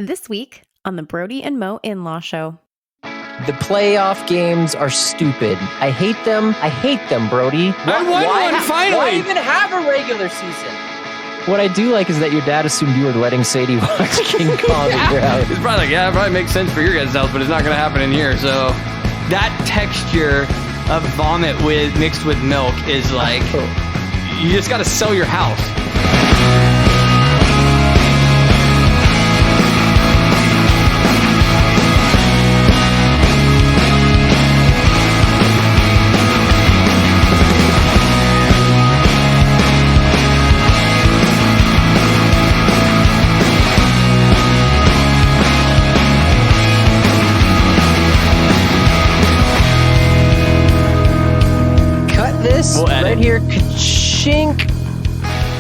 This week on the Brody and Mo In-Law Show. The playoff games are stupid. I hate them. I hate them, Brody. I won one, finally. Why even have a regular season? What I do like is that your dad assumed you were letting Sadie watch King Kong at your house. It's probably like, yeah, it probably makes sense for your guys' house, but it's not going to happen in here. So that texture of vomit mixed with milk is like, you just got to sell your house. Right here, ka-chink,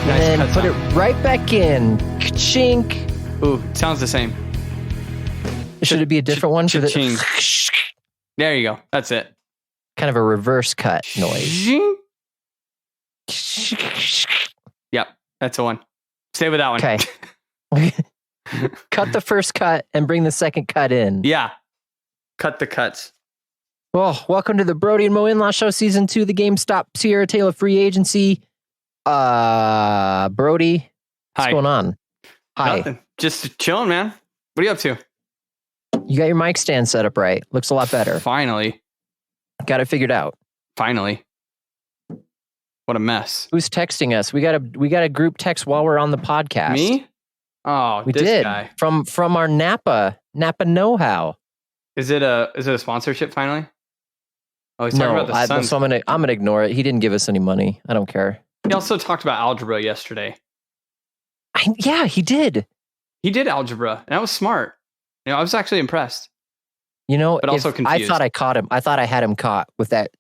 Nice, and then put it right back in, ka-chink. Ooh, sounds the same. Should it be a different one? For Cha-ching. There you go. That's it. Kind of a reverse cut noise. Yep, that's the one. Stay with that one. Okay. Cut the first cut and bring the second cut in. Yeah. Cut the cuts. Well, welcome to the Brody and Mo In-Law Show, Season 2, the GameStop Sierra Tale of Free Agency. Brody, what's going on? Hi. Nothing. Just chilling, man. What are you up to? You got your mic stand set up right. Looks a lot better. Finally. Got it figured out. Finally. What a mess. Who's texting us? We got a group text while we're on the podcast. Me? Oh, we this did. Guy. From our Napa know-how. Is it a sponsorship finally? Oh, he's talking about the Suns. So I'm gonna ignore it. He didn't give us any money. I don't care. He also talked about algebra yesterday. Yeah, he did. He did algebra, and that was smart. You know, I was actually impressed. You know, but also confused. I thought I caught him. I thought I had him caught with that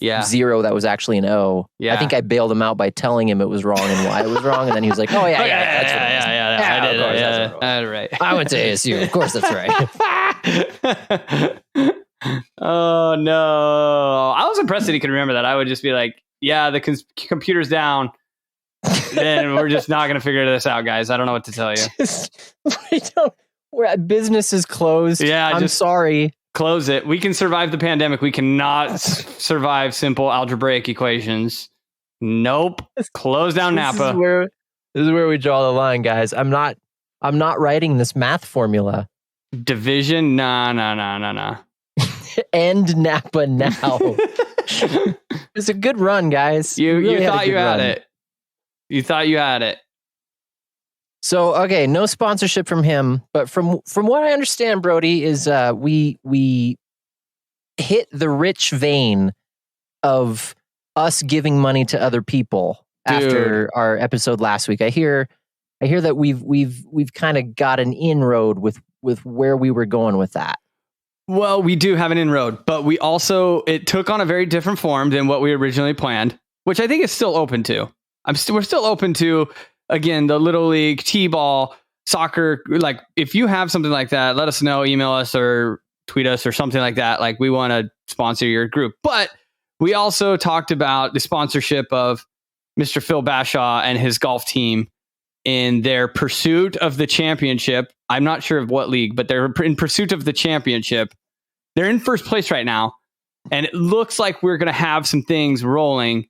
zero that was actually an O. Yeah. I think I bailed him out by telling him it was wrong and why it was wrong, and then he was like, "Oh yeah, that's what it is." I did. That's right. I went to ASU. Of course, that's right. Oh no! I was impressed that he could remember that. I would just be like, "Yeah, the computer's down. Then we're just not going to figure this out, guys. I don't know what to tell you. Business is closed. Yeah, I'm sorry. Close it. We can survive the pandemic. We cannot survive simple algebraic equations. Nope. Close down Napa. This is where we draw the line, guys. I'm not writing this math formula. Division? Nah. End Napa now. It's a good run, guys. You thought you had it. You thought you had it. So, okay, no sponsorship from him, but from what I understand, Brody, is we hit the rich vein of us giving money to other people. Dude. After our episode last week. I hear that we've kind of got an inroad with where we were going with that. Well, we do have an inroad, but it took on a very different form than what we originally planned, which I think is still open to. We're still open to, again, the Little League, T-ball, soccer. Like, if you have something like that, let us know, email us or tweet us or something like that. Like, we want to sponsor your group. But we also talked about the sponsorship of Mr. Phil Bashaw and his golf team in their pursuit of the championship. I'm not sure of what league, but they're in pursuit of the championship. They're in first place right now. And it looks like we're going to have some things rolling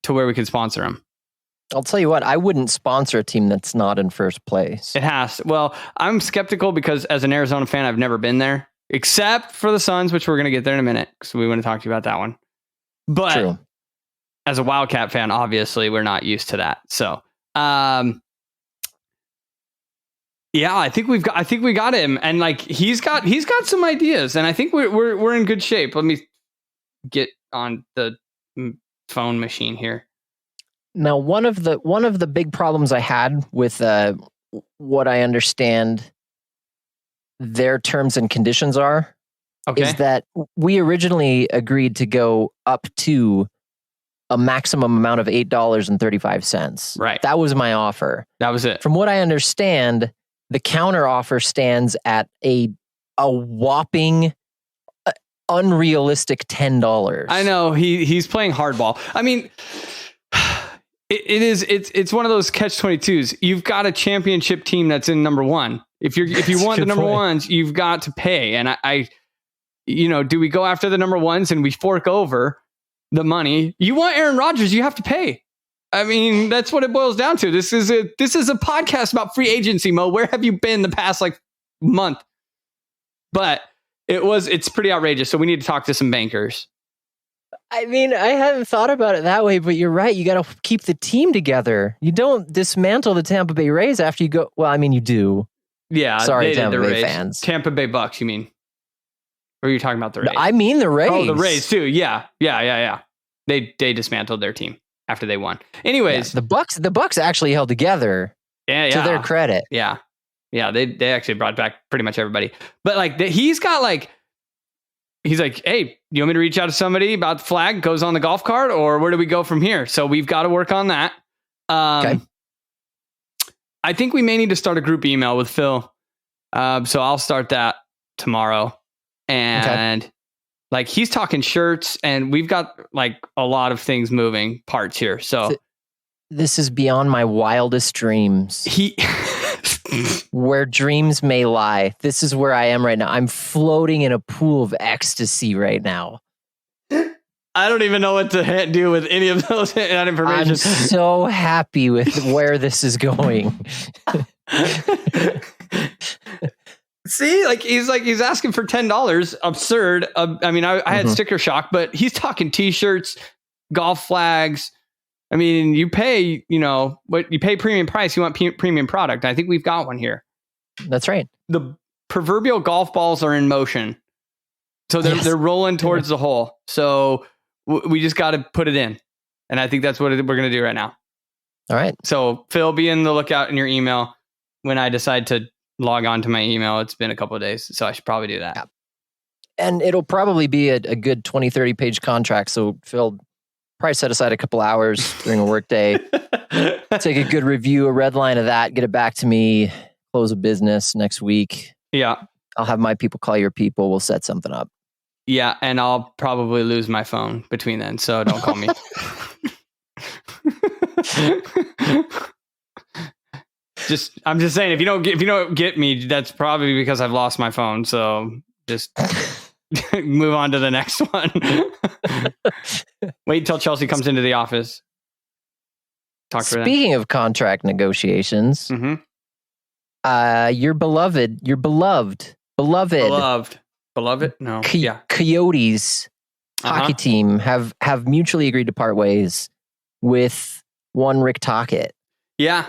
to where we can sponsor them. I'll tell you what, I wouldn't sponsor a team that's not in first place. It has to. Well, I'm skeptical because as an Arizona fan, I've never been there, except for the Suns, which we're going to get there in a minute. So we want to talk to you about that one. But True. As a Wildcat fan, obviously, we're not used to that. So, yeah, I think we got him, and like he's got some ideas, and I think we're in good shape. Let me get on the phone machine here. Now, one of the big problems I had with what I understand their terms and conditions are is that we originally agreed to go up to a maximum amount of $8.35. Right. That was my offer. That was it. From what I understand, the counter offer stands at a whopping unrealistic $10. I know he's playing hardball. I mean, It's one of those catch-22s. You've got a championship team that's in number one. If you want the number ones, you've got to pay. And I do we go after the number ones and we fork over the money? You want Aaron Rodgers, you have to pay. I mean, that's what it boils down to. This is a podcast about free agency, Mo. Where have you been the past month? But it's pretty outrageous. So we need to talk to some bankers. I mean, I hadn't thought about it that way, but you're right. You got to keep the team together. You don't dismantle the Tampa Bay Rays after you go. Well, I mean, you do. Yeah. Sorry, Tampa Bay Rays. fans. Tampa Bay Bucks, you mean? Or are you talking about the Rays? No, I mean the Rays. Oh, the Rays too. Yeah. They dismantled their team after they won. Anyways, the Bucks actually held together. Yeah. To their credit. Yeah. They actually brought back pretty much everybody. But he's like, hey, you want me to reach out to somebody about the flag goes on the golf cart, or where do we go from here? So we've got to work on that. Okay. I think we may need to start a group email with Phil. So I'll start that tomorrow. And he's talking shirts, and we've got a lot of things moving parts here. So this is beyond my wildest dreams. Where dreams may lie. This is where I am right now. I'm floating in a pool of ecstasy right now. I don't even know what to do with any of that information. I'm so happy with where this is going. See, he's asking for $10. Absurd. I mean, I had sticker shock, but he's talking t-shirts, golf flags. I mean, you pay, what you pay premium price, you want premium product. I think we've got one here. That's right. The proverbial golf balls are in motion. So they're rolling towards the hole. So we just got to put it in. And I think that's what we're going to do right now. All right. So Phil, be in the lookout in your email when I decide to log on to my email. It's been a couple of days, so I should probably do that. Yeah. And it'll probably be a good 20, 30 page contract. So Phil, probably set aside a couple hours during a work day, take a good review, a red line of that, get it back to me, close a business next week. Yeah. I'll have my people call your people. We'll set something up. Yeah. And I'll probably lose my phone between then. So don't call me. I'm just saying, if you don't get me, that's probably because I've lost my phone. So just move on to the next one. Wait until Chelsea comes into the office. Talk to her. Speaking of contract negotiations, your beloved. No, Coyotes hockey team have mutually agreed to part ways with one Rick Tocchet. Yeah.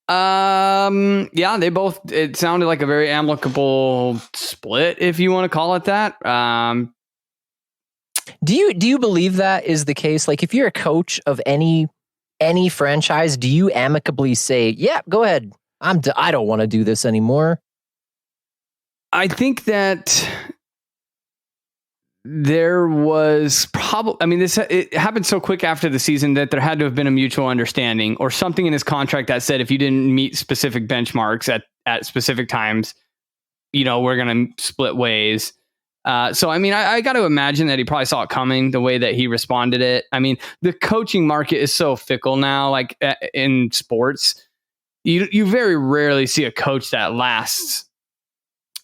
They both, it sounded like a very amicable split, if you want to call it that. Do you believe that is the case? Like, if you're a coach of any franchise, do you amicably say, yeah, go ahead, I don't want to do this anymore? I think that there was probably, it happened so quick after the season that there had to have been a mutual understanding or something in his contract that said if you didn't meet specific benchmarks at specific times, we're going to split ways. So, I got to imagine that he probably saw it coming the way that he responded it. I mean, the coaching market is so fickle now, like in sports, you very rarely see a coach that lasts.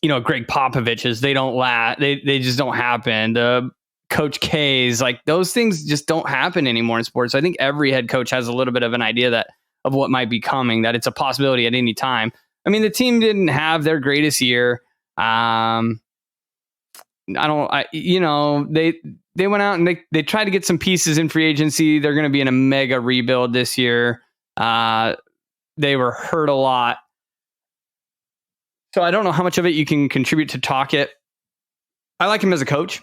Greg Popovich's, they don't last. They just don't happen. The Coach K's, those things just don't happen anymore in sports. So I think every head coach has a little bit of an idea of what might be coming, that it's a possibility at any time. I mean, the team didn't have their greatest year. They went out and they tried to get some pieces in free agency. They're going to be in a mega rebuild this year. They were hurt a lot. So I don't know how much of it you can contribute to Tocchet. I like him as a coach.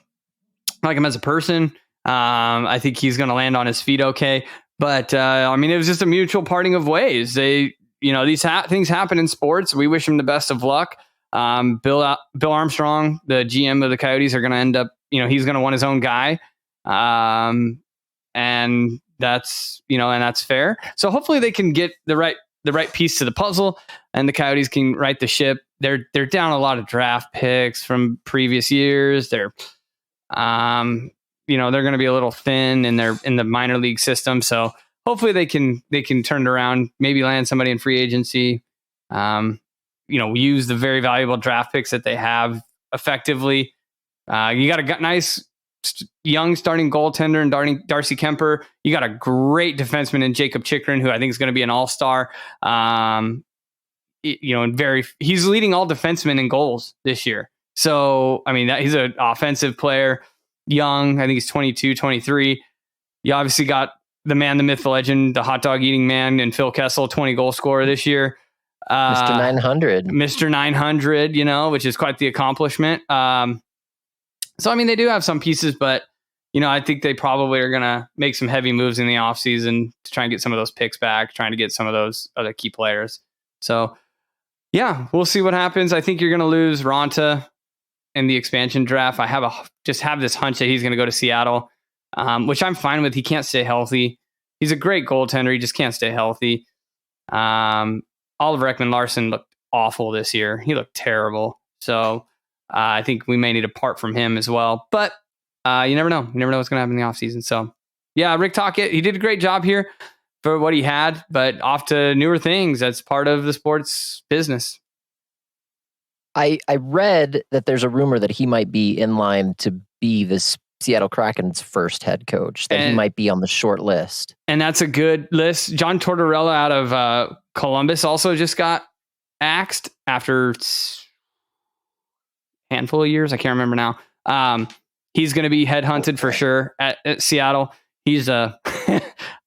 I like him as a person. I think he's going to land on his feet okay. But it was just a mutual parting of ways. These things happen in sports. We wish him the best of luck. Bill Armstrong, the GM of the Coyotes, are going to end up, he's going to want his own guy. And that's fair. So hopefully they can get the right piece to the puzzle and the Coyotes can right the ship. They're down a lot of draft picks from previous years. They're going to be a little thin in the minor league system. So hopefully they can turn it around, maybe land somebody in free agency. Use the very valuable draft picks that they have effectively. You got a nice young starting goaltender in Darcy Kemper. You got a great defenseman in Jacob Chikrin, who I think is going to be an all-star. He's leading all defensemen in goals this year. So, I mean, he's an offensive player, young. I think he's 22, 23. You obviously got the man, the myth, the legend, the hot dog eating man, and Phil Kessel, 20 goal scorer this year. Mr. 900. Mr. 900, which is quite the accomplishment. So, I mean, they do have some pieces, but, I think they probably are going to make some heavy moves in the offseason to try and get some of those picks back, trying to get some of those other key players. So, yeah, we'll see what happens. I think you're going to lose Ronta in the expansion draft. I have this hunch that he's going to go to Seattle, which I'm fine with. He can't stay healthy. He's a great goaltender. He just can't stay healthy. Oliver Ekman-Larsson looked awful this year. He looked terrible. So I think we may need to part from him as well. But you never know. You never know what's going to happen in the offseason. So, yeah, Rick Tocchet, he did a great job here for what he had, but off to newer things. That's part of the sports business. I read that there's a rumor that he might be in line to be this Seattle Kraken's first head coach, that he might be on the short list. And that's a good list. John Tortorella out of Columbus also just got axed after a handful of years. I can't remember now. He's going to be headhunted for sure at Seattle. He's I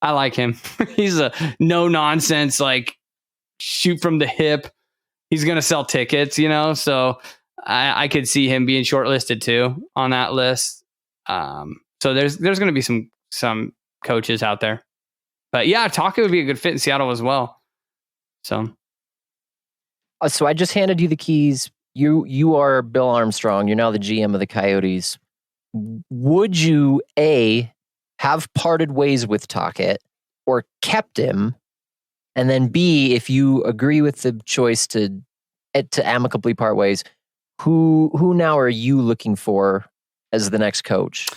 like him. He's a no nonsense, like shoot from the hip. He's going to sell tickets, so I could see him being shortlisted too on that list. So there's going to be some coaches out there, but yeah, Tocchet would be a good fit in Seattle as well. So I just handed you the keys. You are Bill Armstrong. You're now the GM of the Coyotes. Would you have parted ways with Tocchet or kept him? And then B, if you agree with the choice to amicably part ways, who now are you looking for as the next coach?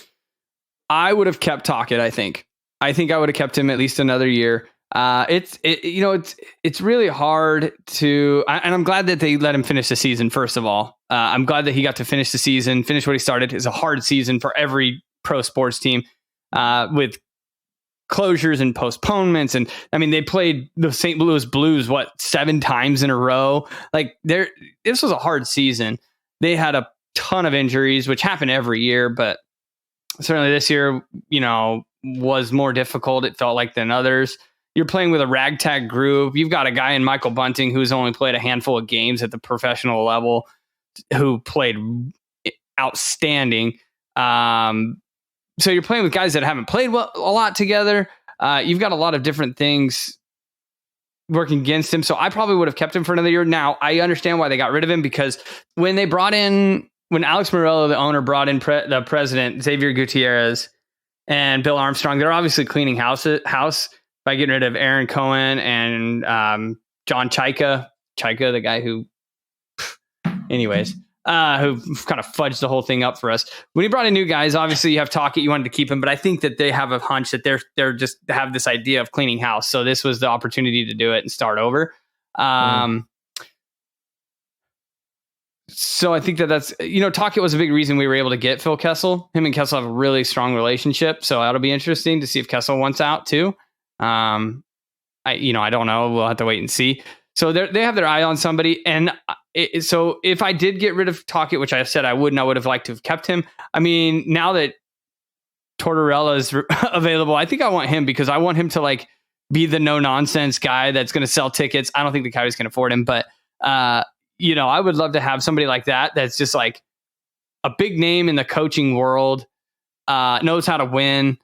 I would have kept Tocchet. I think I would have kept him at least another year. It's really hard to, and I'm glad that they let him finish the season. First of all, I'm glad that he got to finish the season, finish what he started. It's a hard season for every pro sports team, with closures and postponements. And I mean, they played the St. Louis Blues, 7 times in a row. Like this was a hard season. They had a ton of injuries, which happen every year, but certainly this year, was more difficult. It felt like than others. You're playing with a ragtag group. You've got a guy in Michael Bunting who's only played a handful of games at the professional level, who played outstanding. So you're playing with guys that haven't played a lot together. You've got a lot of different things working against him. So I probably would have kept him for another year. Now, I understand why they got rid of him, because when Alex Morello, the owner, brought in the president, Xavier Gutierrez, and Bill Armstrong, they're obviously cleaning house by getting rid of Aaron Cohen and John Chaika, the guy who kind of fudged the whole thing up for us. When he brought in new guys, obviously you have Tocchet, you wanted to keep him, but I think that they have a hunch that they're just have this idea of cleaning house. So this was the opportunity to do it and start over. So I think that's, Tocchet was a big reason we were able to get Phil Kessel. Him and Kessel have a really strong relationship. So that'll be interesting to see if Kessel wants out too. I don't know. We'll have to wait and see. So they have their eye on somebody. And so if I did get rid of Tocchet, which I said I would have liked to have kept him. I mean, now that Tortorella is available, I think I want him, because I want him to be the no nonsense guy that's going to sell tickets. I don't think the Coyotes can afford him, but I would love to have somebody like that. That's just like a big name in the coaching world, knows how to win.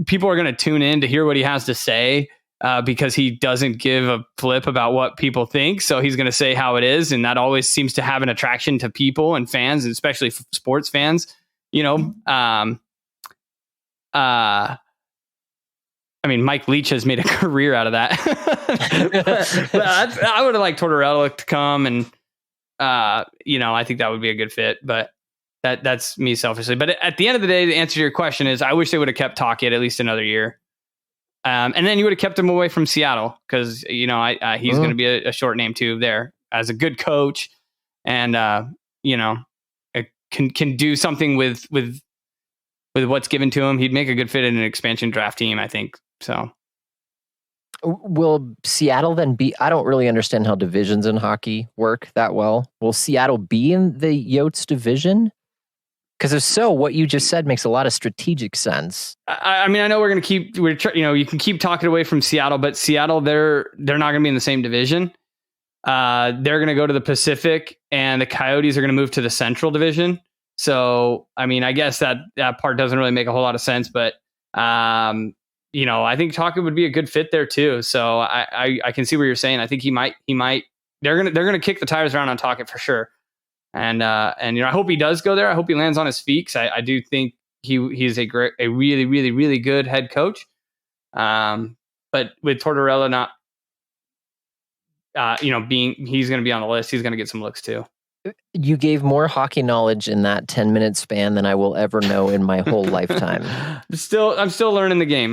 People are going to tune in to hear what he has to say, because he doesn't give a flip about what people think. So he's going to say how it is. And that always seems to have an attraction to people and fans, and especially sports fans. Mike Leach has made a career out of that. But I would have liked Tortorella to come, and I think that would be a good fit. But that's me selfishly. But at the end of the day, the answer to your question is I wish they would have kept Tocchet at least another year. And then you would have kept him away from Seattle because, he's going to be a short name too there as a good coach and, can do something with what's given to him. He'd make a good fit in an expansion draft team, I think. So. Will Seattle then be? I don't really understand how divisions in hockey work that well. Will Seattle be in the Yotes division? Because if so, what you just said makes a lot of strategic sense. I mean, I know we're going to keep. You can keep talking away from Seattle, but Seattle, they're not going to be in the same division. They're going to go to the Pacific, and the Coyotes are going to move to the Central Division. So, I mean, I guess that part doesn't really make a whole lot of sense, but. I think Taka would be a good fit there too. So I can see what you're saying. I think he might. They're gonna kick the tires around on Taka for sure. And I hope he does go there. I hope he lands on his feet. 'Cause I do think he's a really, really, really good head coach. But with Tortorella not, he's going to be on the list. He's going to get some looks too. You gave more hockey knowledge in that 10-minute span than I will ever know in my whole lifetime. I'm still learning the game.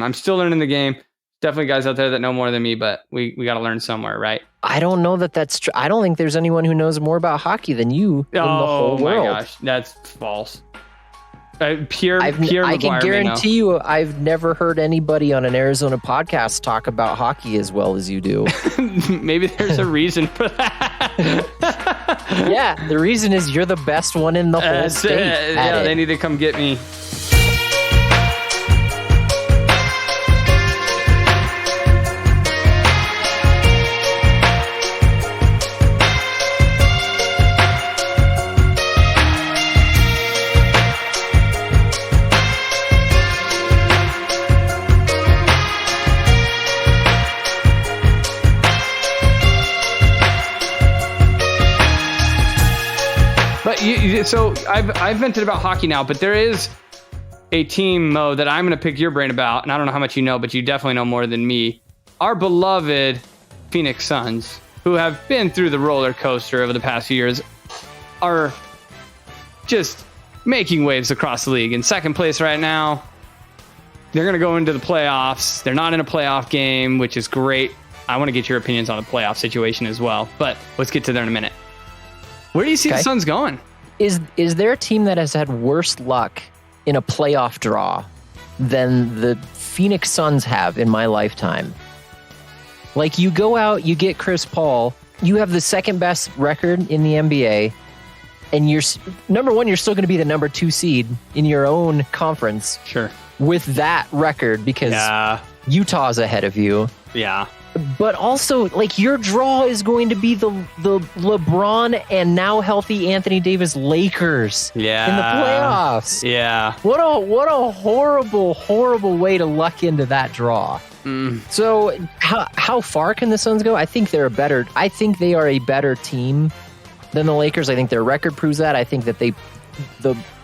Definitely guys out there that know more than me, but we got to learn somewhere, right? I don't know that's true. I don't think there's anyone who knows more about hockey than you in the whole world. Oh my gosh, that's false. Pierre I McGuire can guarantee you I've never heard anybody on an Arizona podcast talk about hockey as well as you do. Maybe there's a reason for that. Yeah, the reason is you're the best one in the whole state. They need to come get me. So I've vented about hockey now, but there is a team, Mo, that I'm going to pick your brain about, and I don't know how much you know, but you definitely know more than me. Our beloved Phoenix Suns, who have been through the roller coaster over the past few years, are just making waves across the league. In second place right now, they're going to go into the playoffs. They're not in a playoff game, which is great. I want to get your opinions on the playoff situation as well, but let's get to there in a minute. Where do you see the Suns going? Is there a team that has had worse luck in a playoff draw than the Phoenix Suns have in my lifetime? Like, you go out, you get Chris Paul, you have the second best record in the NBA, and you're number one, you're still going to be the number 2 seed in your own conference. Sure. With that record, because Utah's ahead of you. Yeah. But also, like, your draw is going to be the LeBron and now healthy Anthony Davis Lakers in the playoffs. Yeah. What a horrible way to luck into that draw. So how far can the Suns go? I think they are a better team than the Lakers. I think their record proves that. I think that the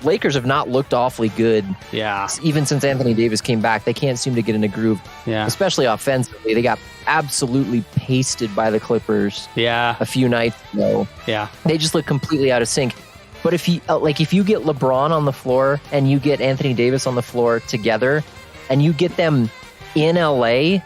Lakers have not looked awfully good. Yeah. Even since Anthony Davis came back, they can't seem to get in a groove. Yeah. Especially offensively. They got absolutely pasted by the Clippers. Yeah. A few nights ago. Yeah. They just look completely out of sync. But if you get LeBron on the floor and you get Anthony Davis on the floor together and you get them in LA,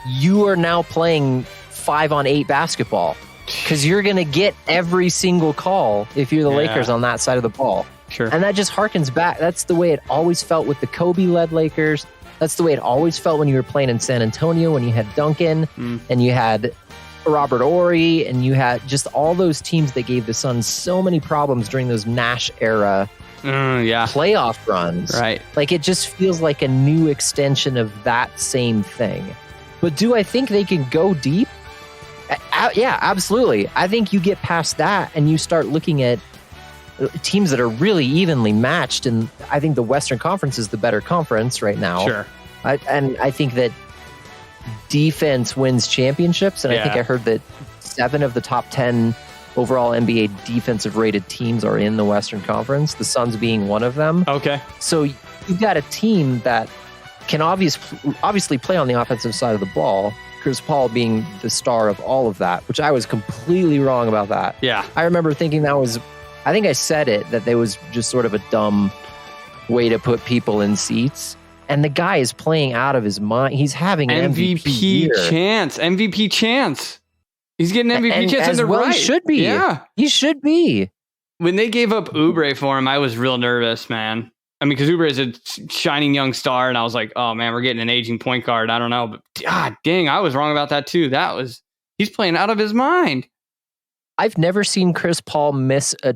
you are now playing 5-on-8 basketball. Because you're going to get every single call if you're the Lakers on that side of the ball. Sure. And that just harkens back. That's the way it always felt with the Kobe-led Lakers. That's the way it always felt when you were playing in San Antonio, when you had Duncan and you had Robert Horry and you had just all those teams that gave the Suns so many problems during those Nash era playoff runs. Right. Like, it just feels like a new extension of that same thing. But do I think they can go deep? Yeah, absolutely. I think you get past that and you start looking at teams that are really evenly matched, and I think the Western Conference is the better conference right now. Sure. And I think that defense wins championships, and I think I heard that 7 of the top 10 overall NBA defensive rated teams are in the Western Conference, the Suns being one of them. Okay. So you've got a team that can obviously play on the offensive side of the ball, Chris Paul being the star of all of that, which I was completely wrong about that. Yeah. I remember thinking I think I said it, that there was just sort of a dumb way to put people in seats. And the guy is playing out of his mind. He's having an MVP chance. MVP chance. He's getting MVP chance. As well, he should be. Yeah. He should be. When they gave up Oubre for him, I was real nervous, man. I mean, because Oubre is a shining young star, and I was like, oh, man, we're getting an aging point guard. I don't know. But God dang, I was wrong about that, too. He's playing out of his mind. I've never seen Chris Paul miss a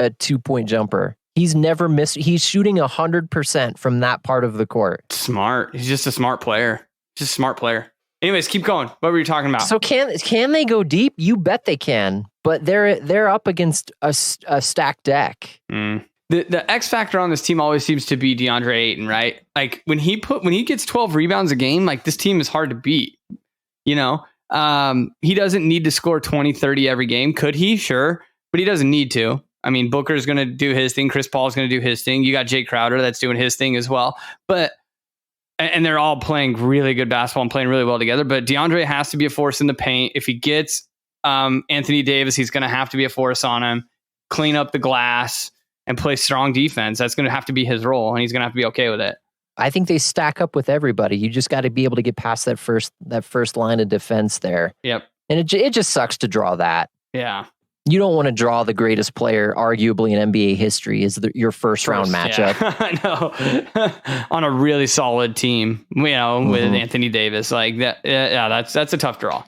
2-point jumper. He's never missed. He's shooting 100% from that part of the court. Smart. He's just a smart player. Just a smart player. Anyways, keep going. What were you talking about? So can they go deep? You bet they can. But they're up against a stacked deck. The X factor on this team always seems to be DeAndre Ayton, right? Like when he gets 12 rebounds a game, like this team is hard to beat. You know, he doesn't need to score 20, 30 every game. Could he? Sure, but he doesn't need to. I mean, Booker's going to do his thing. Chris Paul's going to do his thing. You got Jay Crowder that's doing his thing as well. And they're all playing really good basketball and playing really well together. But DeAndre has to be a force in the paint. If he gets Anthony Davis, he's going to have to be a force on him, clean up the glass, and play strong defense. That's going to have to be his role, and he's going to have to be okay with it. I think they stack up with everybody. You just got to be able to get past that first line of defense there. Yep. And it just sucks to draw that. Yeah. You don't want to draw the greatest player, arguably in NBA history, is your first round matchup. Yeah. I know. On a really solid team, with Anthony Davis, like that. Yeah, that's a tough draw.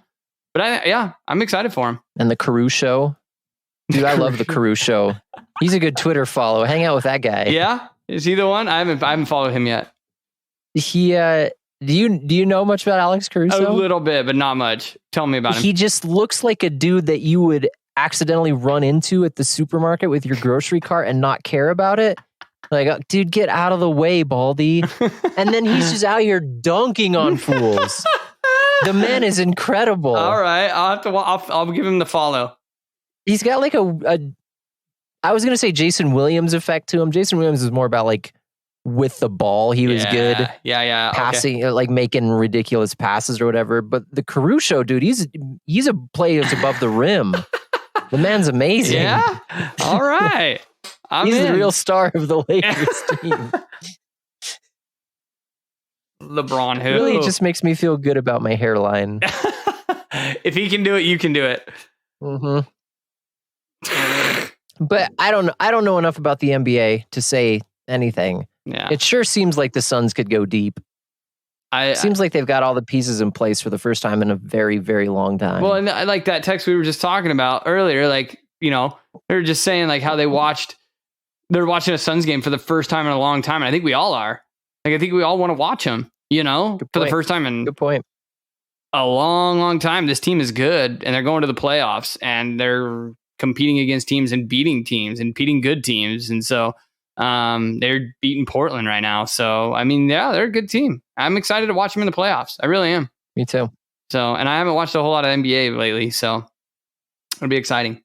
But I'm excited for him. And the Caruso, dude, I love the Caruso. He's a good Twitter follow. Hang out with that guy. Yeah, is he the one? I haven't followed him yet. He do you know much about Alex Caruso? A little bit, but not much. Tell me about him. He just looks like a dude that you would accidentally run into at the supermarket with your grocery cart and not care about it. Like, dude, get out of the way, Baldy. And then he's just out here dunking on fools. The man is incredible. All right, I'll give him the follow. He's got like I was gonna say Jason Williams effect to him. Jason Williams is more about like with the ball, he was good. Yeah. Passing, like making ridiculous passes or whatever. But the Caruso dude, he's a player that's above the rim. The man's amazing. Yeah. All right. He's the real star of the Lakers team. LeBron, who really just makes me feel good about my hairline. If he can do it, you can do it. Mm-hmm. But I don't know enough about the NBA to say anything. Yeah. It sure seems like the Suns could go deep. Seems like they've got all the pieces in place for the first time in a very, very long time. Well, and I like that text we were just talking about earlier. Like, they're just saying like how they're watching a Suns game for the first time in a long time. And I think we all are. Like, I think we all want to watch them, for the first time in good point. A long, long time. This team is good, and they're going to the playoffs, and they're competing against teams and beating good teams. And so they're beating Portland right now. So, I mean, yeah, they're a good team. I'm excited to watch them in the playoffs. I really am. Me too. So, and I haven't watched a whole lot of NBA lately, so it'll be exciting.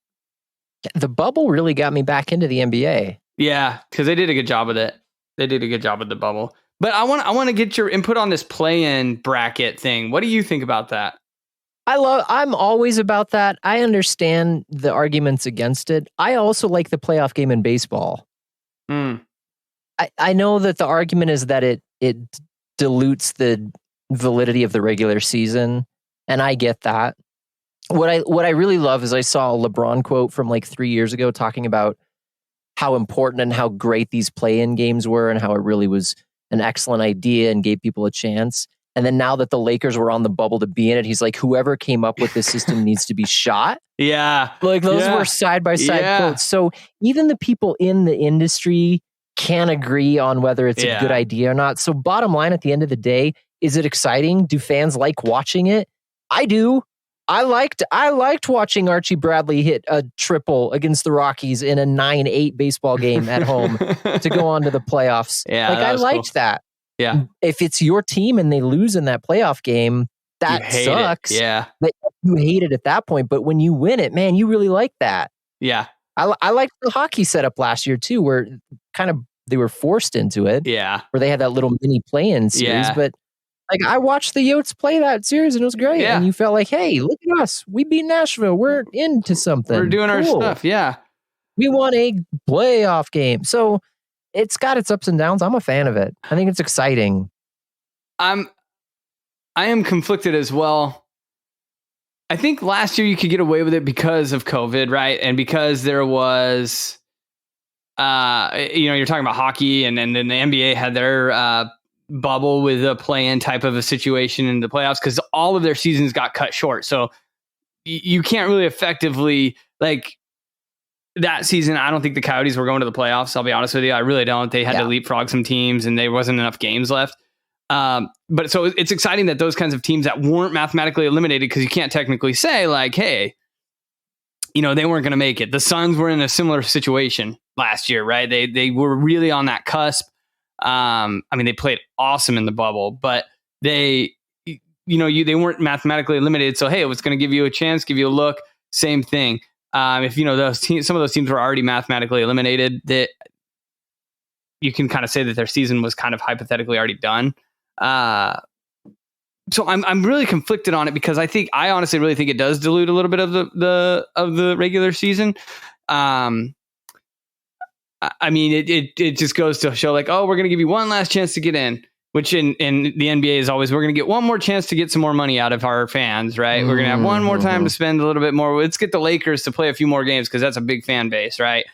The bubble really got me back into the NBA. Yeah, because they did a good job with it. They did a good job with the bubble. But I want to get your input on this play-in bracket thing. What do you think about that? I'm always about that. I understand the arguments against it. I also like the playoff game in baseball. I know that the argument is that it dilutes the validity of the regular season, and I get that. What I really love is I saw a LeBron quote from like 3 years ago talking about how important and how great these play-in games were and how it really was an excellent idea and gave people a chance. And then now that the Lakers were on the bubble to be in it, he's like, whoever came up with this system needs to be shot. Yeah. Like those were side-by-side quotes. So even the people in the industry can't agree on whether it's a good idea or not. So bottom line, at the end of the day, is it exciting? Do fans like watching it? I do. I liked watching Archie Bradley hit a triple against the Rockies in a 9-8 baseball game at home to go on to the playoffs. Yeah, like I liked that. Yeah. If it's your team and they lose in that playoff game, that sucks. It. Yeah. But you hate it at that point. But when you win it, man, you really like that. Yeah. I liked the hockey setup last year too, where kind of they were forced into it. Yeah. Where they had that little mini play-in series. But like I watched the Yotes play that series and it was great. Yeah. And you felt like, hey, look at us. We beat Nashville. We're into something. We're doing our stuff. Yeah. We won a playoff game. So it's got its ups and downs. I'm a fan of it. I think it's exciting. I am conflicted as well. I think last year you could get away with it because of COVID, right? And because there was, you're talking about hockey, and then the NBA had their bubble with a play-in type of a situation in the playoffs because all of their seasons got cut short. So you can't really effectively, like, that season, I don't think the Coyotes were going to the playoffs. I'll be honest with you. I really don't. They had to leapfrog some teams and there wasn't enough games left. But so it's exciting that those kinds of teams that weren't mathematically eliminated, because you can't technically say like, hey, they weren't going to make it. The Suns were in a similar situation last year, right? They were really on that cusp. They played awesome in the bubble, but they weren't mathematically eliminated. So, hey, it was going to give you a chance, give you a look. Same thing. If those teams, some of those teams were already mathematically eliminated, that you can kind of say that their season was kind of hypothetically already done. So I'm really conflicted on it because I honestly really think it does dilute a little bit of the regular season. It just goes to show like, oh, we're going to give you one last chance to get in, which in the NBA is always, we're going to get one more chance to get some more money out of our fans, right? We're going to have one more time to spend a little bit more. Let's get the Lakers to play a few more games because that's a big fan base, right?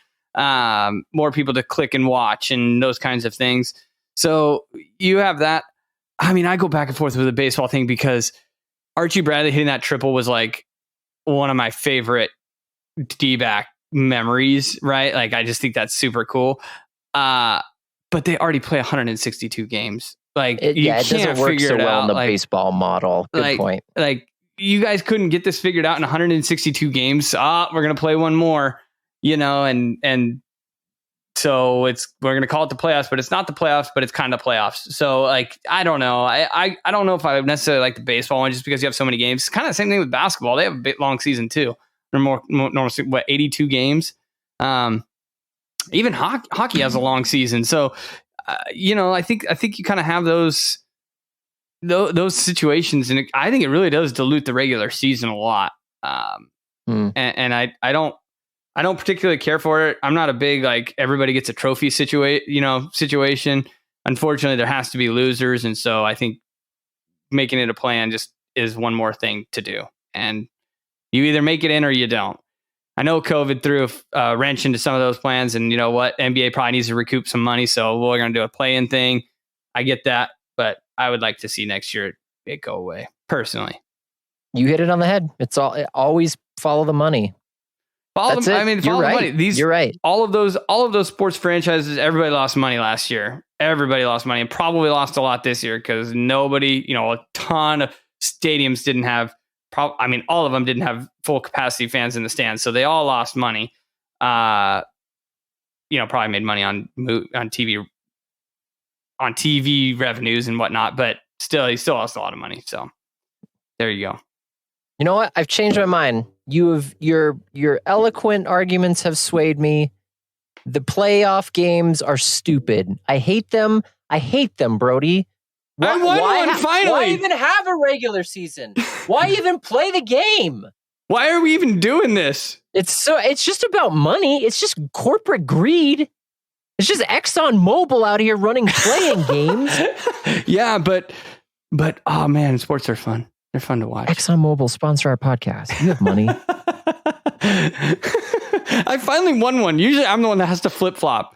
More people to click and watch and those kinds of things. So you have that. I go back and forth with the baseball thing because Archie Bradley hitting that triple was like one of my favorite D-back memories, right? Like, I just think that's super cool. But they already play 162 games. Like, it doesn't work so well in the baseball model. Good point. Like, you guys couldn't get this figured out in 162 games. We're going to play one more, and so we're going to call it the playoffs, but it's not the playoffs, but it's kind of playoffs. So, like, I don't know. I don't know if I necessarily like the baseball one just because you have so many games. It's kind of the same thing with basketball. They have a bit long season too. They're more 82 games. Even hockey has a long season. So, I think you kind of have those situations, and I think it really does dilute the regular season a lot. And I don't particularly care for it. I'm not a big, like, everybody gets a trophy situation. Unfortunately, there has to be losers. And so I think making it a plan just is one more thing to do. And you either make it in or you don't. I know COVID threw a wrench into some of those plans, and you know what? NBA probably needs to recoup some money. So we're going to do a play-in thing. I get that, but I would like to see next year it go away personally. You hit it on the head. Always follow the money. Follow the money. You're right. All of those sports franchises, everybody lost money last year. Everybody lost money and probably lost a lot this year because nobody, a ton of stadiums didn't have, all of them didn't have full capacity fans in the stands. So they all lost money. Probably made money on TV revenues and whatnot, but he still lost a lot of money. So there you go. You know what? I've changed my mind. Your eloquent arguments have swayed me. The playoff games are stupid. I hate them. Brody. I won one finally. Why even have a regular season? Why even play the game? Why are we even doing this? It's just about money. It's just corporate greed. It's just ExxonMobil out here running playing games. Yeah, but oh man, sports are fun. They're fun to watch. ExxonMobil sponsor our podcast. You have money. I finally won one. Usually I'm the one that has to flip-flop.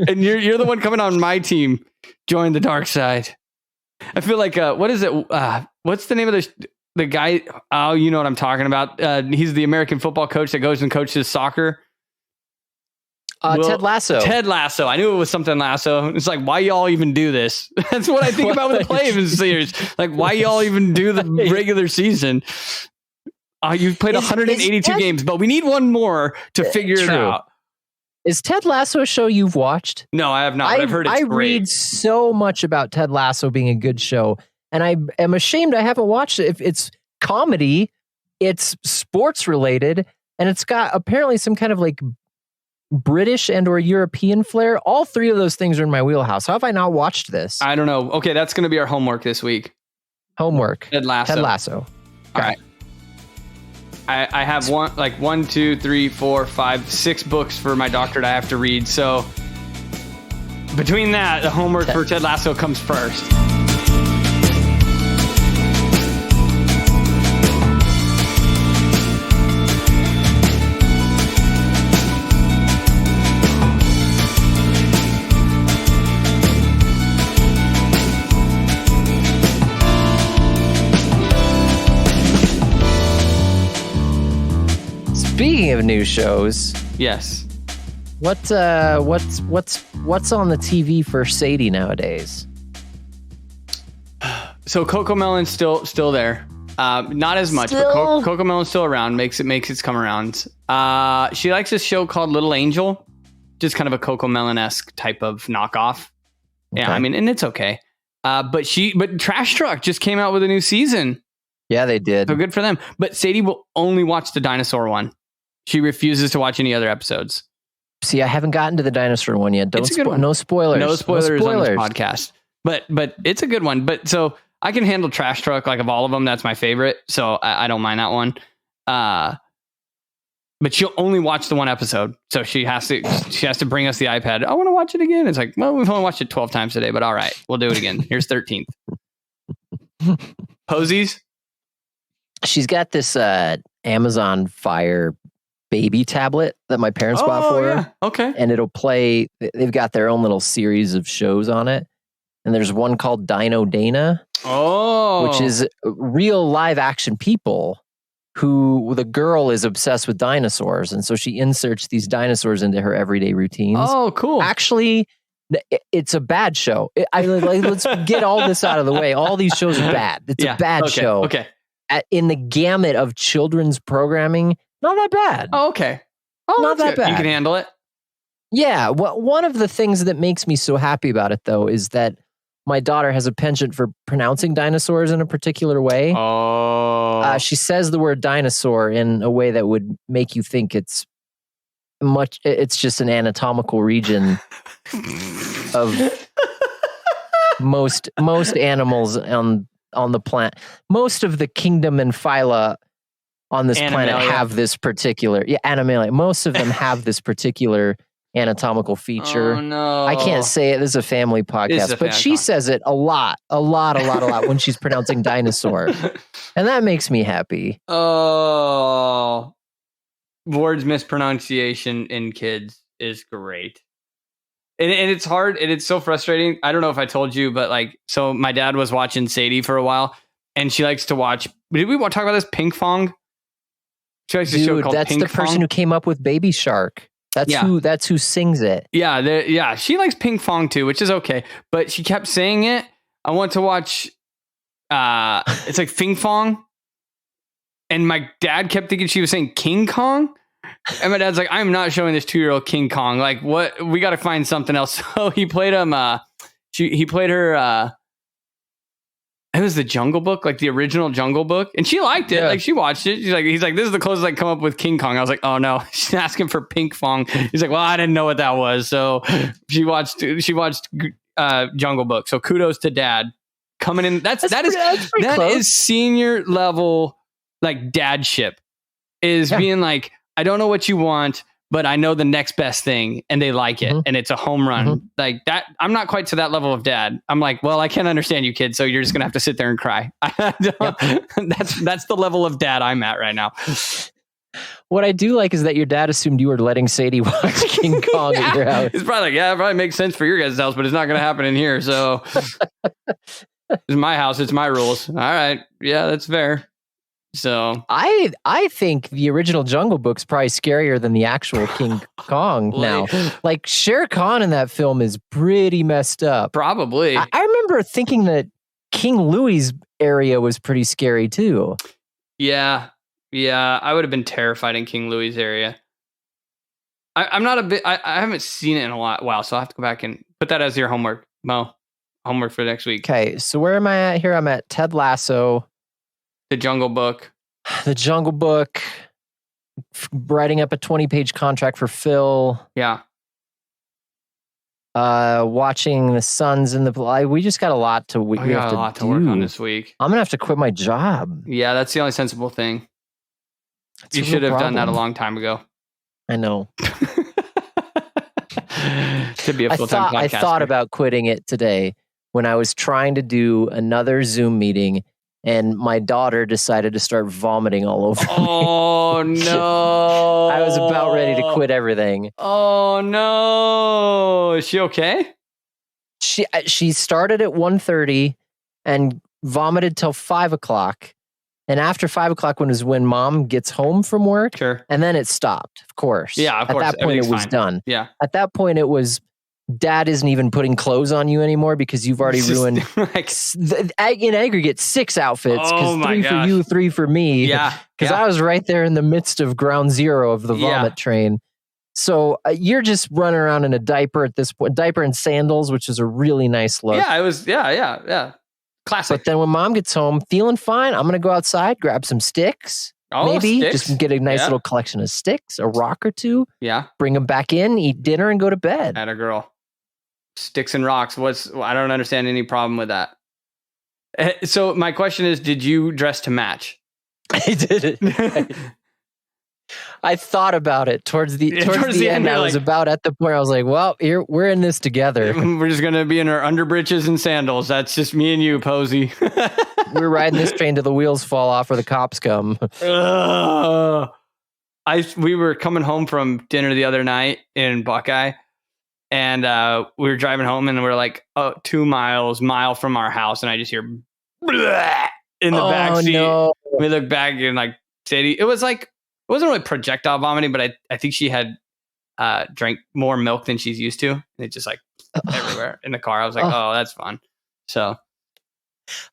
And you're the one coming on my team. Join the dark side. I feel like, what is it? What's the name of the guy? Oh, you know what I'm talking about. He's the American football coach that goes and coaches soccer. Ted Lasso. Ted Lasso. I knew it was something Lasso. It's like, why y'all even do this? That's what I think about with the play-in series. Like, why y'all even do the regular season? You've played 182 games, but we need one more to figure it out. Is Ted Lasso a show you've watched? No, I have not. I've heard it's great. I read so much about Ted Lasso being a good show, and I am ashamed I haven't watched it. If it's comedy, it's sports related, and it's got apparently some kind of like British and or European flair. All three of those things are in my wheelhouse. How have I not watched this? I don't know. Okay, that's going to be our homework this week. Homework. Ted Lasso. Okay. All right. I have 1, 2, 3, 4, 5, 6 books for my doctorate I have to read. So between that, the homework for Ted Lasso comes first. Speaking of new shows, Yes. what's on the TV for Sadie nowadays? So Coco Melon's still there. Not as much, but Coco Melon's still around. Makes its come around. She likes this show called Little Angel, just kind of a Coco Melon-esque type of knockoff. Yeah, Okay. I mean, and it's okay. But Trash Truck just came out with a new season. Yeah, they did. So good for them. But Sadie will only watch the dinosaur one. She refuses to watch any other episodes. See, I haven't gotten to the dinosaur one yet. It's a good one. No spoilers. No spoilers on this podcast. But it's a good one. But so I can handle Trash Truck, like of all of them. That's my favorite. So I don't mind that one. But she'll only watch the one episode. So she has to bring us the iPad. I want to watch it again. It's like, well, we've only watched it 12 times today, but all right, we'll do it again. Here's 13th. Posies. She's got this Amazon Fire baby tablet that my parents bought for her. Okay. And it'll play. They've got their own little series of shows on it. And there's one called Dino Dana. Oh. Which is real live action people who the girl is obsessed with dinosaurs. And so she inserts these dinosaurs into her everyday routines. Oh, cool. Actually, it's a bad show. Let's get all this out of the way. All these shows are bad. It's a bad show. Okay. In the gamut of children's programming, not that bad. Oh, okay. Oh, not that good. bad. You can handle it. Yeah. Well, one of the things that makes me so happy about it, though, is that my daughter has a penchant for pronouncing dinosaurs in a particular way. Oh. She says the word dinosaur in a way that would make you think it's just an anatomical region of most animals on the planet. Most of the kingdom and phyla on this planet have this particular Animalia. Most of them have this particular anatomical feature. Oh, no. I can't say it. This is a family podcast, but she says it a lot when she's pronouncing dinosaur. And that makes me happy. Oh, words mispronunciation in kids is great. And it's hard and it's so frustrating. I don't know if I told you, but so my dad was watching Sadie for a while and she likes to watch. Did we talk about this? Ping Fong? She likes a show called that's Ping the Fong. person who came up with Baby Shark. That's who sings it. Yeah, she likes Ping Fong too, which is okay. But she kept saying it. I want to watch. It's like Fing Fong, and my dad kept thinking she was saying King Kong. And my dad's like, I'm not showing this 2-year-old King Kong. Like, what? We got to find something else. So he played him. He played her. It was the Jungle Book, like the original Jungle Book, and she liked it. Yeah. Like she watched it. He's like, this is the closest I come up with King Kong. I was like, oh no, she's asking for Pink Fong. He's like, well, I didn't know what that was, so she watched Jungle Book. So kudos to Dad coming in. That is senior level like dadship. Being like, I don't know what you want, but I know the next best thing, and they like it, and it's a home run. Like that. I'm not quite to that level of dad. I'm like, well, I can't understand you, kid, so you're just gonna have to sit there and cry. That's the level of dad I'm at right now. What I do like is that your dad assumed you were letting Sadie watch King Kong at your house. It's probably like, it probably makes sense for your guys' house, but it's not gonna happen in here. So it's my house, it's my rules. All right, yeah, that's fair. So I think the original Jungle Book's probably scarier than the actual King Kong now. Like Shere Khan in that film is pretty messed up. Probably. I remember thinking that King Louis's area was pretty scary too. Yeah. I would have been terrified in King Louis's area. I'm not a bit. I haven't seen it in a while, so I will have to go back and put that as your homework, Mo. Homework for next week. Okay, so where am I at here? I'm at Ted Lasso. The Jungle Book. The Jungle Book. Writing up a 20-page contract for Phil. Yeah. Watching the Suns in the. We just got a lot to. We have a lot to work on this week. I'm gonna have to quit my job. Yeah, that's the only sensible thing. You should have done that a long time ago. I know. To be a full-time podcaster. I thought about quitting it today when I was trying to do another Zoom meeting. And my daughter decided to start vomiting all over me. Oh, no. I was about ready to quit everything. Oh, no. Is she okay? She started at 1:30 and vomited till 5 o'clock. And after 5 o'clock when mom gets home from work, Sure. and then it stopped, of course. Yeah, of course. At that point, it was fine. done. Yeah. At that point, it was dad isn't even putting clothes on you anymore because you've already ruined, in aggregate, 6 outfits. Because 3 for you, 3 for me. Yeah. Because I was right there in the midst of ground zero of the vomit train. So you're just running around in a diaper at this point, diaper and sandals, which is a really nice look. Yeah, it was. Yeah. Classic. But then when mom gets home, feeling fine, I'm going to go outside, grab some sticks. Maybe sticks. just get a nice little collection of sticks, a rock or two. Yeah. Bring them back in, eat dinner, and go to bed. Atta girl. Sticks and rocks. I don't understand any problem with that. So my question is, did you dress to match? I did it. I thought about it towards the end. I was about at the point I was like, well, here we're in this together. We're just going to be in our underbreeches and sandals. That's just me and you, Posey. We're riding this train till the wheels fall off or the cops come. We were coming home from dinner the other night in Buckeye, and we were driving home, and we're like 2 mile from our house, and I just hear bleh in the back seat. No. We look back and like Sadie, it wasn't really projectile vomiting, but I think she had drank more milk than she's used to, and it just like everywhere in the car. I was like, oh, that's fun. So,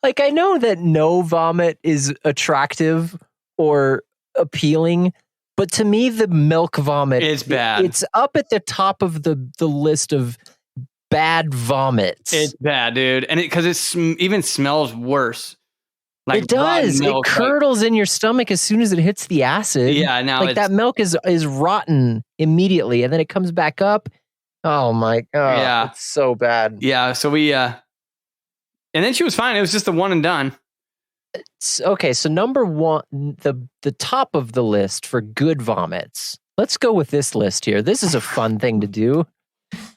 like, I know that no vomit is attractive or appealing, but to me, the milk vomit is bad. It's up at the top of the list of bad vomits. It's bad, dude, and because it even smells worse. Like it does. Milk, it curdles in your stomach as soon as it hits the acid. Yeah, now like that milk is rotten immediately, and then it comes back up. Oh my god! Yeah, it's so bad. Yeah, so we and then she was fine. It was just the one and done. Okay, so number one, the top of the list for good vomits. Let's go with this list here. This is a fun thing to do.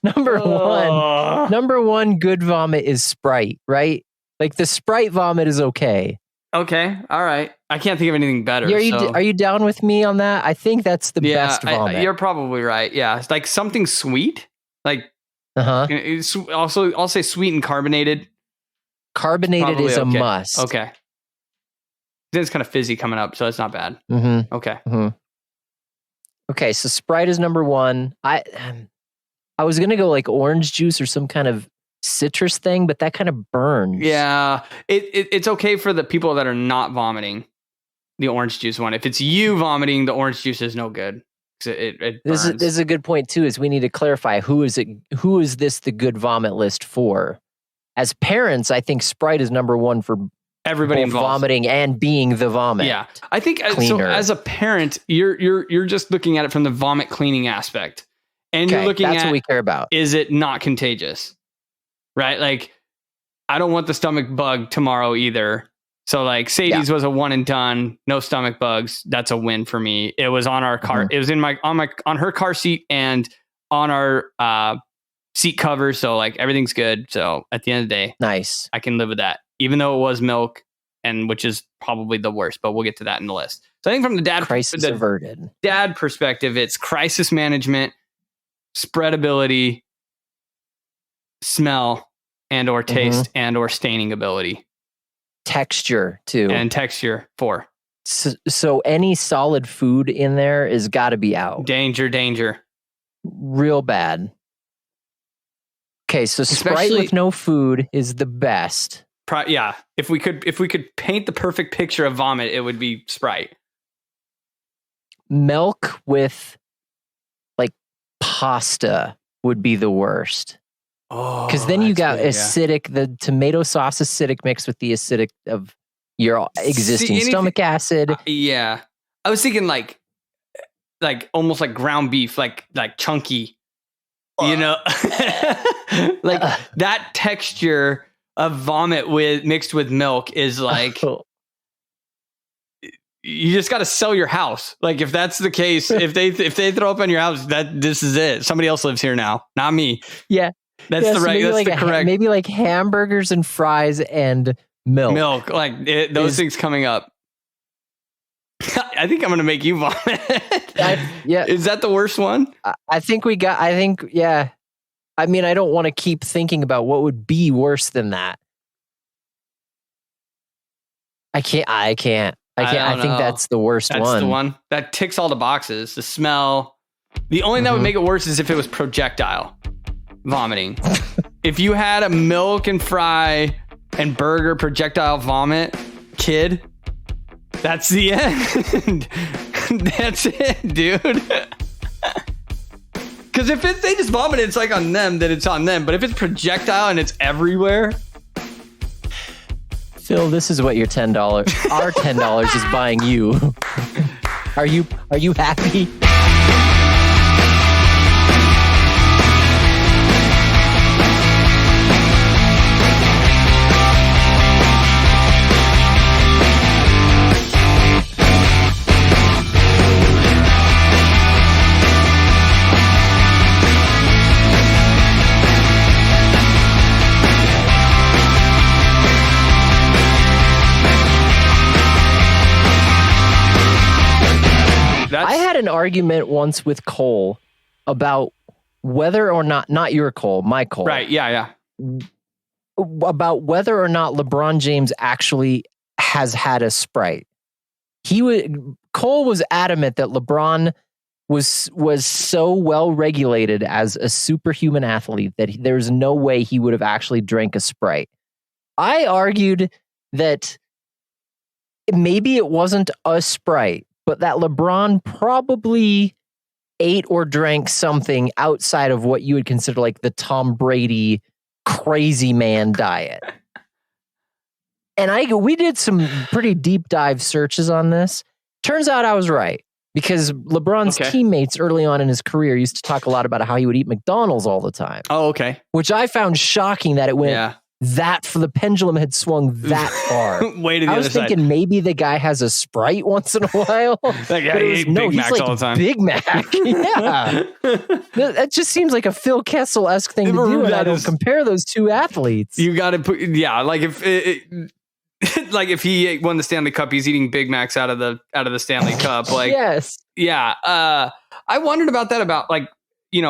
Number one good vomit is Sprite, right? Like the Sprite vomit is okay. Okay, all right. I can't think of anything better. Are you down with me on that? I think that's the best vomit. You're probably right. Yeah, it's like something sweet. Like, also, I'll say sweet and carbonated. Carbonated is a must. Okay. Then it's kind of fizzy coming up, so it's not bad. Mm-hmm. Okay. Mm-hmm. Okay, so Sprite is number one. I was gonna go like orange juice or some kind of citrus thing, but that kind of burns. Yeah, it's okay for the people that are not vomiting. The orange juice one. If it's you vomiting, the orange juice is no good. It burns. This is a good point too. Is we need to clarify who is this the good vomit list for? As parents, I think Sprite is number one for everybody involved. Vomiting and being the vomit. Yeah, I think so. As a parent, you're just looking at it from the vomit cleaning aspect, and you're looking that's what we care about. Is it not contagious? Right? Like, I don't want the stomach bug tomorrow either. So like Sadie's was a one and done, no stomach bugs. That's a win for me. It was on our car. Mm-hmm. It was on her car seat and on our seat cover. So like everything's good. So at the end of the day, nice. I can live with that, even though it was milk, and which is probably the worst. But we'll get to that in the list. So I think from the dad perspective, it's crisis management, spreadability, smell and or taste and or staining ability, texture too, and texture 4. So any solid food in there is got to be out. Danger, real bad. Okay, so Sprite with no food is the best. Yeah, if we could paint the perfect picture of vomit, it would be Sprite. Milk with like pasta would be the worst. Oh, because then you got acidic, the tomato sauce acidic mixed with the acidic of your existing stomach acid. Yeah, I was thinking like almost like ground beef, like chunky, you know, like that texture of vomit mixed with milk is like. You just got to sell your house. Like if that's the case, if they throw up on your house, this is it. Somebody else lives here now, not me. Yeah. That's the right. That's the correct. Maybe like hamburgers and fries and milk. Milk, like those things coming up. I think I'm going to make you vomit. Yeah. Is that the worst one? I think. Yeah. I mean, I don't want to keep thinking about what would be worse than that. I can't. I think know. that's the worst That's one. the one that ticks all the boxes. The smell. The only thing that would make it worse is if it was projectile vomiting. If you had a milk and fry and burger projectile vomit kid, that's the end. That's it, dude. Because if they just vomit, it's like on them, then it's on them. But if it's projectile and it's everywhere. Phil, this is what your $10, our $10 is buying you. Are you happy? I had an argument once with Cole about whether or not your Cole, my Cole. Right, yeah. About whether or not LeBron James actually has had a Sprite. Cole was adamant that LeBron was so well regulated as a superhuman athlete that there's no way he would have actually drank a Sprite. I argued that maybe it wasn't a Sprite, but that LeBron probably ate or drank something outside of what you would consider like the Tom Brady crazy man diet. And we did some pretty deep dive searches on this. Turns out I was right, because LeBron's teammates early on in his career used to talk a lot about how he would eat McDonald's all the time. Oh, okay. Which I found shocking that it went for the pendulum had swung that far. Way to the I was other side. thinking maybe the guy has a Sprite once in a while. That guy ate Big Macs all the time. Big Mac. Yeah. That just seems like a Phil Kessel-esque thing to do, and I don't compare those two athletes. You got to put, like like if he won the Stanley Cup, he's eating Big Macs out of the Stanley Cup. Like, yes. Yeah. I wondered about that, about like,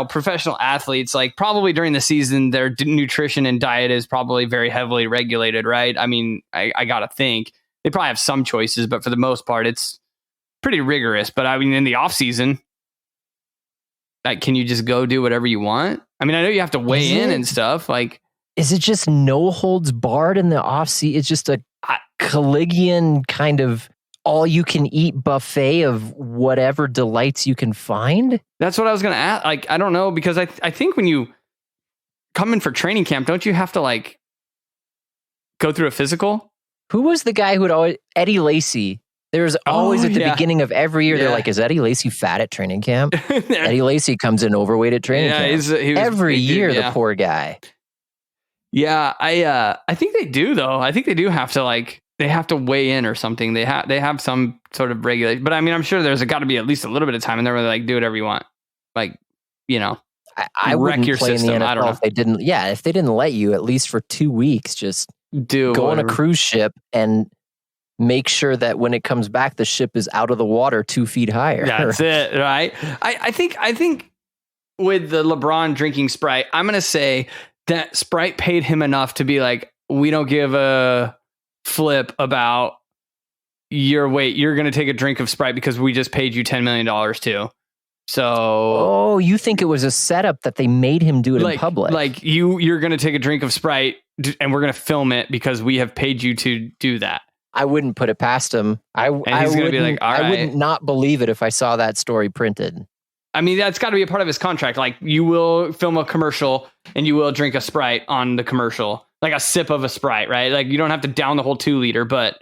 professional athletes, like probably during the season, their nutrition and diet is probably very heavily regulated, right? I mean, I got to think they probably have some choices, but for the most part, it's pretty rigorous. But I mean, in the off season, like, can you just go do whatever you want? I mean, I know you have to weigh in and stuff. Like, is it just no holds barred in the off season? It's just a Caligian kind of all you can eat buffet of whatever delights you can find? That's what I was going to ask. Like, I don't know, because I think when you come in for training camp, don't you have to like go through a physical? Who was the guy who would always, Eddie Lacy? There was always at the beginning of every year, they're like, is Eddie Lacy fat at training camp? Eddie Lacy comes in overweight at training camp. He was every year, the poor guy. Yeah, I think they do, though. I think they do have to like, they have to weigh in or something. They have some sort of regulation. But I mean, I'm sure there's got to be at least a little bit of time in there where they like do whatever you want. Like, I wouldn't your play system. in the NFL I don't know. if they didn't. Yeah, if they didn't let you at least for 2 weeks, just go on a cruise ship and make sure that when it comes back, the ship is out of the water 2 feet higher. That's it, right? I think with the LeBron drinking Sprite, I'm gonna say that Sprite paid him enough to be like, we don't give a flip about your weight. You're gonna take a drink of Sprite because we just paid you $10 million too. So, you think it was a setup that they made him do it in public? Like you're gonna take a drink of Sprite and we're gonna film it because we have paid you to do that. I wouldn't put it past him. I wouldn't be like, all right. I wouldn't not believe it if I saw that story printed. I mean, that's got to be a part of his contract. Like, you will film a commercial and you will drink a Sprite on the commercial, like a sip of a Sprite, right? Like, you don't have to down the whole 2 liter, but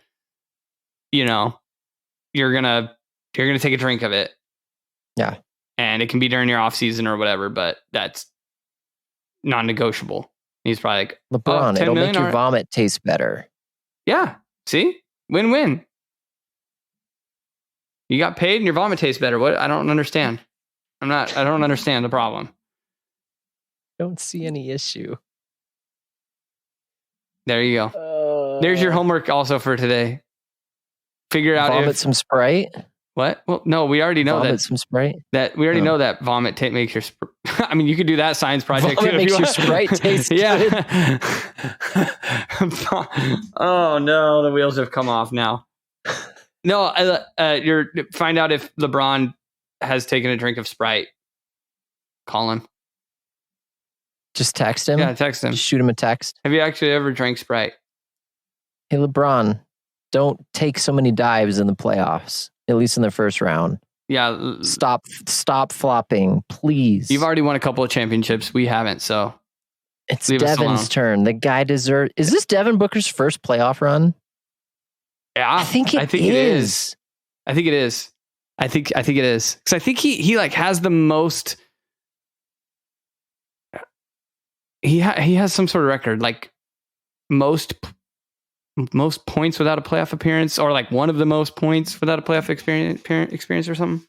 you're gonna take a drink of it. Yeah, and it can be during your off season or whatever, but that's non-negotiable. He's probably like, LeBron, it'll make your vomit taste better. Yeah. See? Win-win. You got paid and your vomit tastes better. What? I don't understand. I don't understand the problem. Don't see any issue. There you go. There's your homework also for today. Figure out vomit some Sprite. What? Well, no, we already know vomit some Sprite. That we already know that vomit makes your. I mean, you could do that science project vomit too. Makes your Sprite taste good. Oh no, the wheels have come off now. No, you're find out if LeBron has taken a drink of Sprite. Call him. Just text him. Yeah, text him. Just shoot him a text. Have you actually ever drank Sprite? Hey, LeBron, don't take so many dives in the playoffs, at least in the first round. Yeah. Stop flopping, please. You've already won a couple of championships. We haven't, so. It's Devin's turn. The guy deserves... Is this Devin Booker's first playoff run? Yeah. I think it is. I think it is. I think it is. Because I think he like has the most... He has some sort of record, like most points without a playoff appearance, or like one of the most points without a playoff experience or something.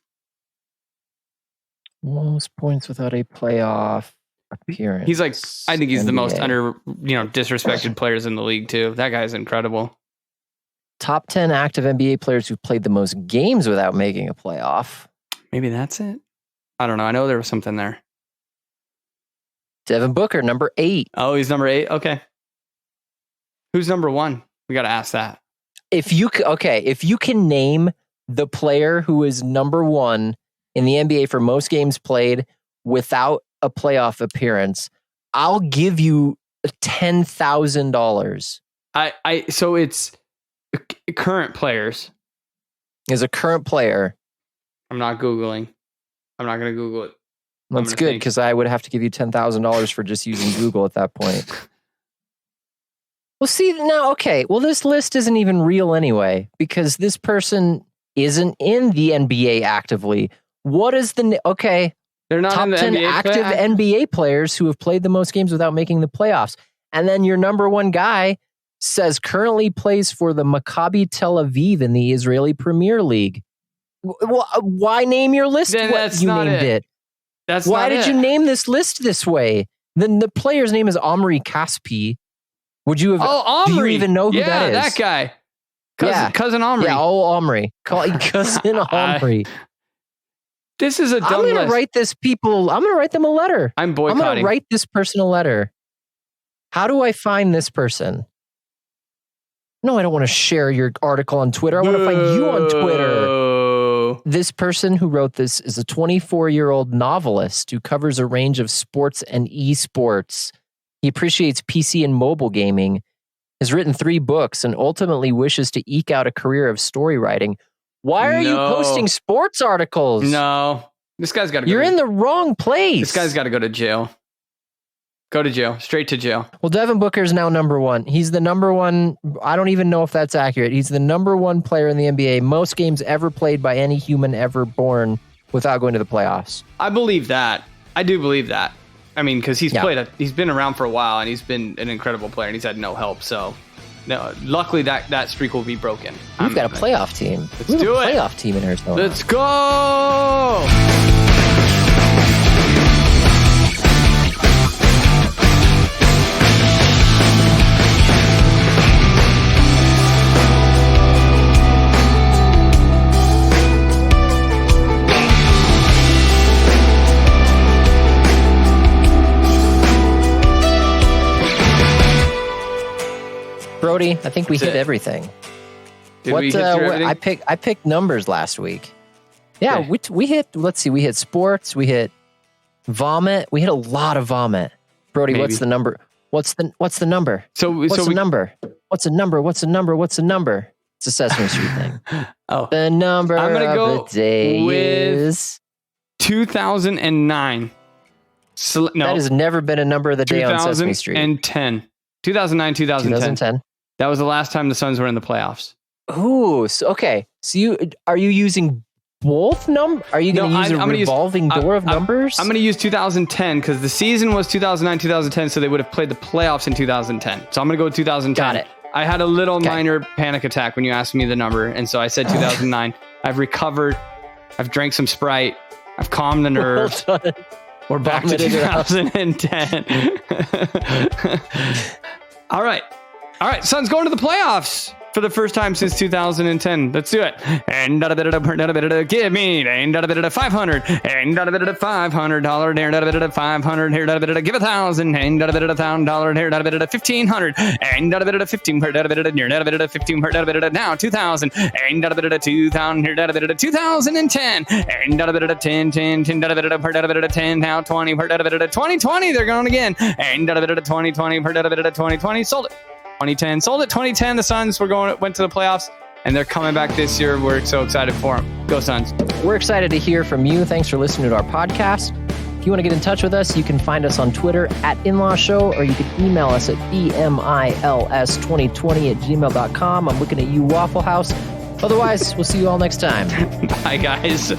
Most points without a playoff appearance. He's like, I think he's NBA. the most disrespected players in the league too. That guy's incredible. Top 10 active NBA players who've played the most games without making a playoff. Maybe that's it. I don't know. I know there was something there. Devin Booker, number 8. Oh, he's number 8. Okay. Who's number 1? We got to ask that. If you can name the player who is number 1 in the NBA for most games played without a playoff appearance, I'll give you $10,000. So it's current players. Is a current player. I'm not Googling. I'm not going to Google it. That's good because I would have to give you $10,000 for just using Google at that point. Well, see, now, okay. Well, this list isn't even real anyway because this person isn't in the NBA actively. What is okay? They're not top in the 10 NBA active NBA players who have played the most games without making the playoffs. And then your number 1 guy says currently plays for the Maccabi Tel Aviv in the Israeli Premier League. Why name your list Then what you named it? Why did you name this list this way? Then the player's name is Omri Caspi. Would you have? Oh, Omri. Do you even know who that is? That guy. Cousin Omri. Yeah, Omri. Call cousin Omri. This is a dumb I'm going list. to write this people. I'm going to write them a letter. I'm boycotting. I'm going to write this person a letter. How do I find this person? No, I don't want to share your article on Twitter. I want to find you on Twitter. This person who wrote this is a 24-year-old novelist who covers a range of sports and esports. He appreciates PC and mobile gaming, has written 3 books, and ultimately wishes to eke out a career of story writing. Why are you posting sports articles? No. This guy's got to go. You're in the wrong place. This guy's got to go to jail. Go to jail. Straight to jail. Well, Devin Booker is now number 1. He's the number 1. I don't even know if that's accurate. He's the number 1 player in the NBA. Most games ever played by any human ever born without going to the playoffs. I believe that. I do believe that. I mean, because he's been around for a while and he's been an incredible player and he's had no help. So, no, luckily that streak will be broken. We've got a playoff team. Let's do it. Playoff team in Arizona. Let's go. Brody, I think we hit everything. Did we hit everything? I picked numbers last week. Yeah, okay. we hit. Let's see. We hit sports. We hit vomit. We hit a lot of vomit. Brody, Maybe. What's the number? What's the number? What's the number? What's the number? What's the number? It's a Sesame Street thing. Oh, the number I'm gonna go of the day is 2009. No, that has never been a number of the day on Sesame Street. 2009, 2010. That was the last time the Suns were in the playoffs. Ooh, okay. So are you using both numbers? Are you going to use a revolving door of numbers? I'm going to use 2010 because the season was 2009, 2010, so they would have played the playoffs in 2010. So I'm going to go with 2010. Got it. I had a little minor panic attack when you asked me the number, and so I said 2009. I've recovered. I've drank some Sprite. I've calmed the nerves. We're back to 2010. All right. Suns going to the playoffs. for the first time since 2010. Let's do it. And give me and 500 and $500 $500 here give $1,000 and $1,000 here $1,500 and $15 now 2,000 and $2,000 here $2,010 and $10 now 20 2020 they're going again and 2020 sold it. 2010 sold it. 2010 the Suns went to the playoffs and they're coming back this year. We're so excited for them. Go Suns. We're excited to hear from you. Thanks for listening to our podcast. If you want to get in touch with us, you can find us on Twitter at InLaw Show, or you can email us at bmils2020@gmail.com. I'm looking at you, Waffle House. Otherwise, we'll see you all next time. Bye, guys.